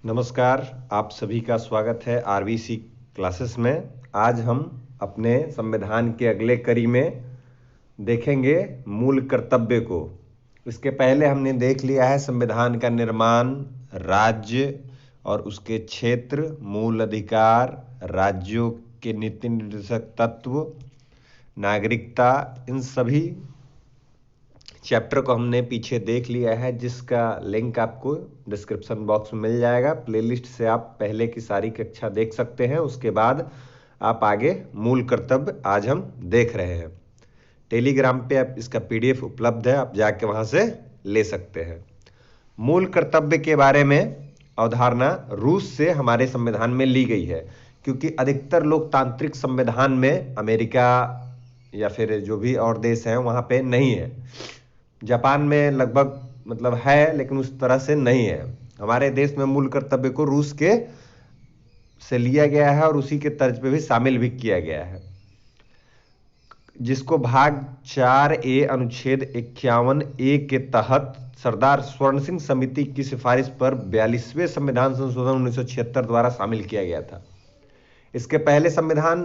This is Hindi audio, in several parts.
नमस्कार, आप सभी का स्वागत है आरबीसी क्लासेस में। आज हम अपने संविधान के अगले कड़ी में देखेंगे मूल कर्तव्य को। इसके पहले हमने देख लिया है संविधान का निर्माण, राज्य और उसके क्षेत्र, मूल अधिकार, राज्यों के नीति निर्देशक तत्व, नागरिकता। इन सभी चैप्टर को हमने पीछे देख लिया है, जिसका लिंक आपको डिस्क्रिप्शन बॉक्स में मिल जाएगा। प्लेलिस्ट से आप पहले की सारी कक्षा देख सकते हैं। उसके बाद आप आगे मूल कर्तव्य आज हम देख रहे हैं। टेलीग्राम पे आप इसका पीडीएफ उपलब्ध है, आप जाके वहां से ले सकते हैं। मूल कर्तव्य के बारे में अवधारणा रूस से हमारे संविधान में ली गई है, क्योंकि अधिकतर लोकतांत्रिक संविधान में अमेरिका या फिर जो भी और देश हैं वहां पे नहीं है। जापान में लगभग है, लेकिन उस तरह से नहीं है। हमारे देश में मूल कर्तव्य को रूस के से लिया गया है और उसी के तर्ज पे भी शामिल भी किया गया है, जिसको भाग 4A अनुच्छेद 51A के तहत सरदार स्वर्ण सिंह समिति की सिफारिश पर 42वें संविधान संशोधन 1976 द्वारा शामिल किया गया था। इसके पहले संविधान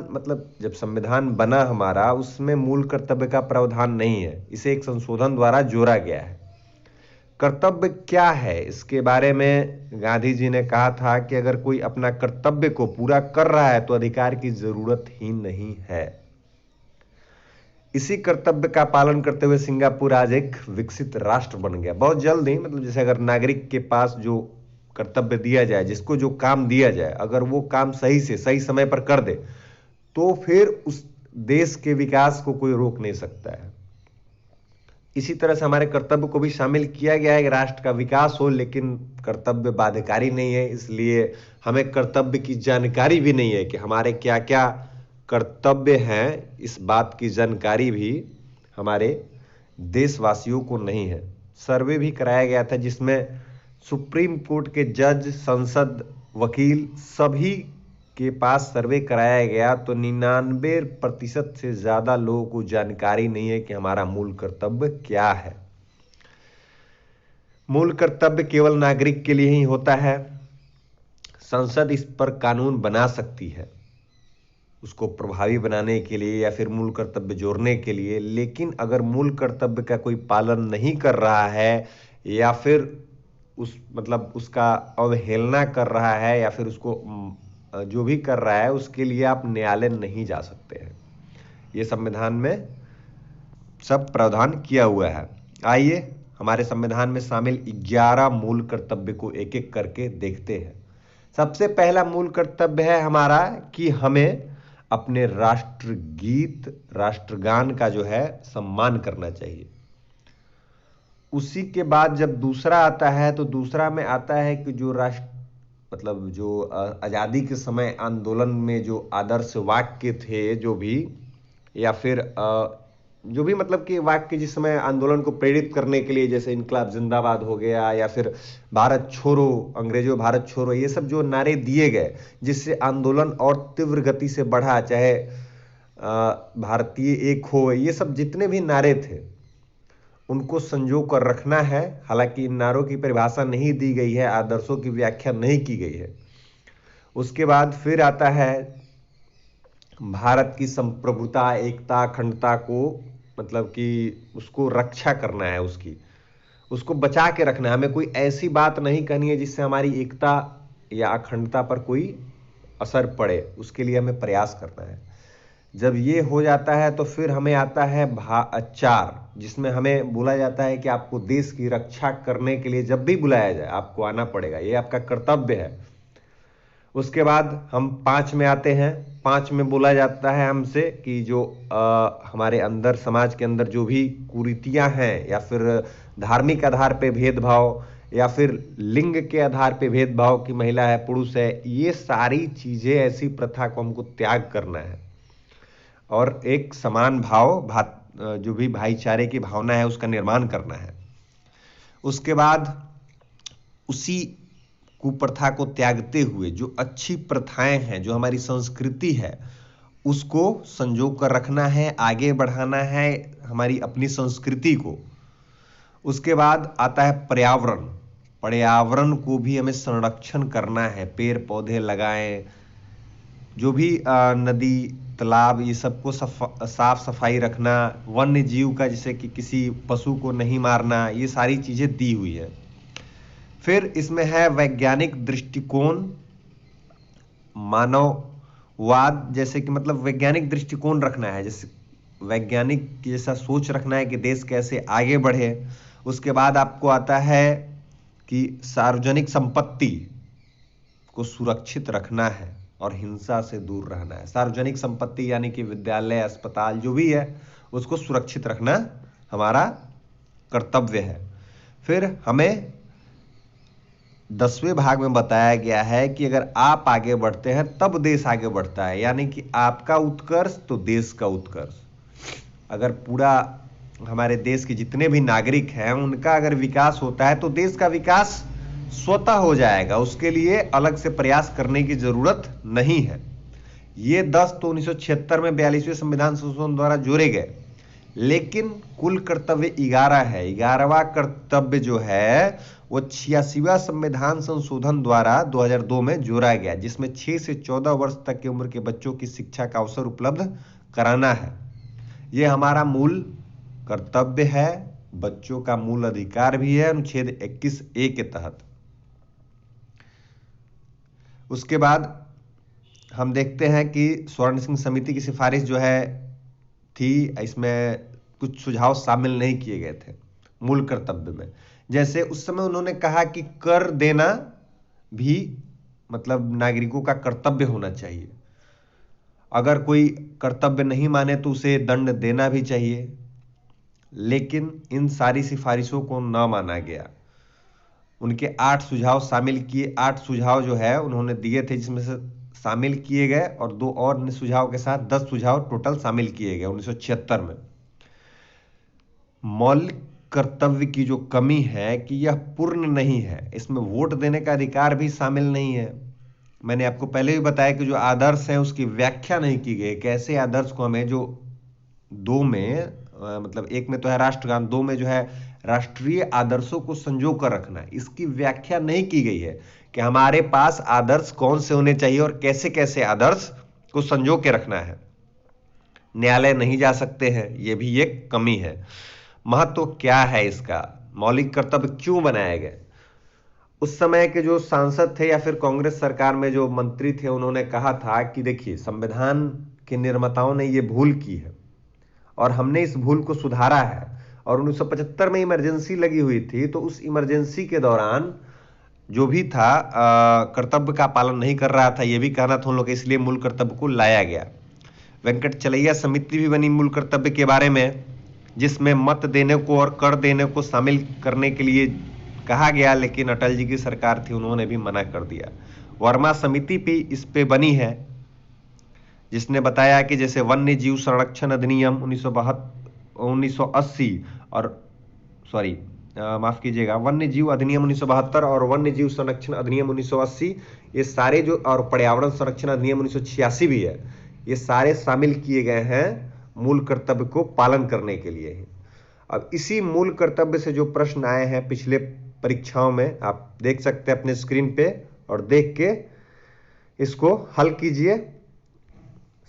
जब संविधान बना हमारा, उसमें मूल कर्तव्य का प्रावधान नहीं है। इसे एक संशोधन द्वारा जोड़ा गया है। कर्तव्य क्या है, इसके बारे में गांधी जी ने कहा था कि अगर कोई अपना कर्तव्य को पूरा कर रहा है तो अधिकार की जरूरत ही नहीं है। इसी कर्तव्य का पालन करते हुए सिंगापुर आज एक विकसित राष्ट्र बन गया बहुत जल्द ही। जैसे अगर नागरिक के पास जो कर्तव्य दिया जाए, जिसको जो काम दिया जाए, अगर वो काम सही से सही समय पर कर दे, तो फिर उस देश के विकास को कोई रोक नहीं सकता है। इसी तरह से हमारे कर्तव्य को भी शामिल किया गया है कि राष्ट्र का विकास हो, लेकिन कर्तव्य बाध्यकारी नहीं है। इसलिए हमें कर्तव्य की जानकारी भी नहीं है कि हमारे क्या क्या कर्तव्य हैं। इस बात की जानकारी भी हमारे देशवासियों को नहीं है। सर्वे भी कराया गया था, जिसमें सुप्रीम कोर्ट के जज, संसद, वकील सभी के पास सर्वे कराया गया, तो 99% से ज्यादा लोगों को जानकारी नहीं है कि हमारा मूल कर्तव्य क्या है। मूल कर्तव्य केवल नागरिक के लिए ही होता है। संसद इस पर कानून बना सकती है, उसको प्रभावी बनाने के लिए या फिर मूल कर्तव्य जोड़ने के लिए। लेकिन अगर मूल कर्तव्य का कोई पालन नहीं कर रहा है या फिर उसका अवहेलना कर रहा है या फिर उसको जो भी कर रहा है, उसके लिए आप न्यायालय नहीं जा सकते हैं। ये संविधान में सब प्रावधान किया हुआ है। आइए हमारे संविधान में शामिल 11 मूल कर्तव्य को एक एक करके देखते हैं। सबसे पहला मूल कर्तव्य है हमारा कि हमें अपने राष्ट्रगीत, राष्ट्रगान का जो है सम्मान करना चाहिए। उसी के बाद जब दूसरा आता है, तो दूसरा में आता है कि जो राष्ट्र जो आज़ादी के समय आंदोलन में जो आदर्श वाक्य थे, जो भी या फिर जो भी कि वाक्य जिस समय आंदोलन को प्रेरित करने के लिए, जैसे इनकलाब जिंदाबाद हो गया या फिर भारत छोड़ो, अंग्रेजों भारत छोड़ो, ये सब जो नारे दिए गए, जिससे आंदोलन और तीव्र गति से बढ़ा, चाहे भारतीय एक हो, ये सब जितने भी नारे थे उनको संजो कर रखना है। हालांकि इन नारों की परिभाषा नहीं दी गई है, आदर्शों की व्याख्या नहीं की गई है। उसके बाद फिर आता है भारत की संप्रभुता, एकता, अखंडता को कि उसको रक्षा करना है, उसको बचा के रखना है। हमें कोई ऐसी बात नहीं कहनी है जिससे हमारी एकता या अखंडता पर कोई असर पड़े, उसके लिए हमें प्रयास करना है। जब ये हो जाता है तो फिर हमें आता है 4, जिसमें हमें बोला जाता है कि आपको देश की रक्षा करने के लिए जब भी बुलाया जाए आपको आना पड़ेगा, ये आपका कर्तव्य है। उसके बाद हम 5 में आते हैं। 5 में बोला जाता है हमसे कि जो हमारे अंदर, समाज के अंदर जो भी कुरीतियां हैं या फिर धार्मिक आधार पे भेदभाव या फिर लिंग के आधार पे भेदभाव कि महिला है पुरुष है, ये सारी चीजें, ऐसी प्रथा को हमको त्याग करना है और एक समान जो भी भाईचारे की भावना है उसका निर्माण करना है। उसके बाद उसी कुप्रथा को त्यागते हुए जो अच्छी प्रथाएं हैं, जो हमारी संस्कृति है, उसको संजो कर रखना है, आगे बढ़ाना है हमारी अपनी संस्कृति को। उसके बाद आता है पर्यावरण। पर्यावरण को भी हमें संरक्षण करना है, पेड़ पौधे लगाएं, जो भी नदी तालाब ये सबको साफ सफाई रखना, वन्य जीव का जैसे कि किसी पशु को नहीं मारना, ये सारी चीजें दी हुई है। फिर इसमें है वैज्ञानिक दृष्टिकोण, मानववाद, जैसे कि मतलब वैज्ञानिक दृष्टिकोण रखना है, जैसे वैज्ञानिक जैसा सोच रखना है कि देश कैसे आगे बढ़े। उसके बाद आपको आता है कि सार्वजनिक संपत्ति को सुरक्षित रखना है और हिंसा से दूर रहना है। सार्वजनिक संपत्ति यानी कि विद्यालय, अस्पताल जो भी है उसको सुरक्षित रखना हमारा कर्तव्य है। फिर हमें 10वें भाग में बताया गया है कि अगर आप आगे बढ़ते हैं तब देश आगे बढ़ता है, यानी कि आपका उत्कर्ष तो देश का उत्कर्ष। अगर पूरा हमारे देश के जितने भी नागरिक हैं उनका अगर विकास होता है तो देश का विकास स्वतः हो जाएगा, उसके लिए अलग से प्रयास करने की जरूरत नहीं है। ये 10 तो 1976 में 42वें संविधान संशोधन द्वारा जोड़े गए, लेकिन कुल कर्तव्य 11 है। 11वां कर्तव्य जो है वो 86वां संविधान संशोधन द्वारा 2002 में जोड़ा गया, जिसमें 6 से 14 वर्ष तक की उम्र के बच्चों की शिक्षा का अवसर उपलब्ध कराना है। ये हमारा मूल कर्तव्य है, बच्चों का मूल अधिकार भी है अनुच्छेद 21A के तहत। उसके बाद हम देखते हैं कि स्वर्ण सिंह समिति की सिफारिश जो है थी, इसमें कुछ सुझाव शामिल नहीं किए गए थे मूल कर्तव्य में। जैसे उस समय उन्होंने कहा कि कर देना भी मतलब नागरिकों का कर्तव्य होना चाहिए, अगर कोई कर्तव्य नहीं माने तो उसे दंड देना भी चाहिए, लेकिन इन सारी सिफारिशों को न माना गया। उनके 8 सुझाव शामिल किए, 8 सुझाव जो है उन्होंने दिए थे, जिसमें से शामिल किए गए और 2 और सुझाव के साथ 10 सुझाव टोटल शामिल किए गए 1976 में। मौलिक कर्तव्य की जो कमी है कि यह पूर्ण नहीं है, इसमें वोट देने का अधिकार भी शामिल नहीं है। मैंने आपको पहले भी बताया कि जो आदर्श है उसकी व्याख्या नहीं की गई, कैसे आदर्श को हमें जो 2 में मतलब 1 में तो है राष्ट्रगान, 2 में जो है राष्ट्रीय आदर्शों को संजो कर रखना है, इसकी व्याख्या नहीं की गई है कि हमारे पास आदर्श कौन से होने चाहिए और कैसे कैसे आदर्श को संजो के रखना है। न्यायालय नहीं जा सकते हैं, यह भी एक कमी है। महत्व क्या है इसका, मौलिक कर्तव्य क्यों बनाए गए? उस समय के जो सांसद थे या फिर कांग्रेस सरकार में जो मंत्री थे, उन्होंने कहा था कि देखिए संविधान के निर्माताओं ने ये भूल की है और हमने इस भूल को सुधारा है। और 1975 में इमरजेंसी लगी हुई थी, तो उस इमरजेंसी के दौरान जो भी था कर्तव्य का पालन नहीं कर रहा था, ये भी कहना था उन लोग, इसलिए मूल कर्तव्य को लाया गया। वेंकट चलैया समिति भी बनी मूल कर्तव्य के बारे में, जिसमें मत देने को और कर देने को शामिल करने के लिए कहा गया, लेकिन अटल जी की सरकार थी, उन्होंने भी मना कर दिया। वर्मा समिति भी इस पे बनी है, जिसने बताया कि जैसे वन्य जीव संरक्षण अधिनियम 1980 और माफ कीजिएगा, वन्य जीव अधिनियम 1972 और वन्य जीव संरक्षण अधिनियम 1980, ये सारे जो, और पर्यावरण संरक्षण अधिनियम 1986 भी है, ये सारे शामिल किए गए हैं मूल कर्तव्य को पालन करने के लिए ही। अब इसी मूल कर्तव्य से जो प्रश्न आए हैं पिछले परीक्षाओं में, आप देख सकते हैं अपने स्क्रीन पे, और देख के इसको हल कीजिए।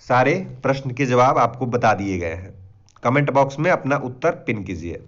सारे प्रश्न के जवाब आपको बता दिए गए हैं। कमेंट बॉक्स में अपना उत्तर पिन कीजिए।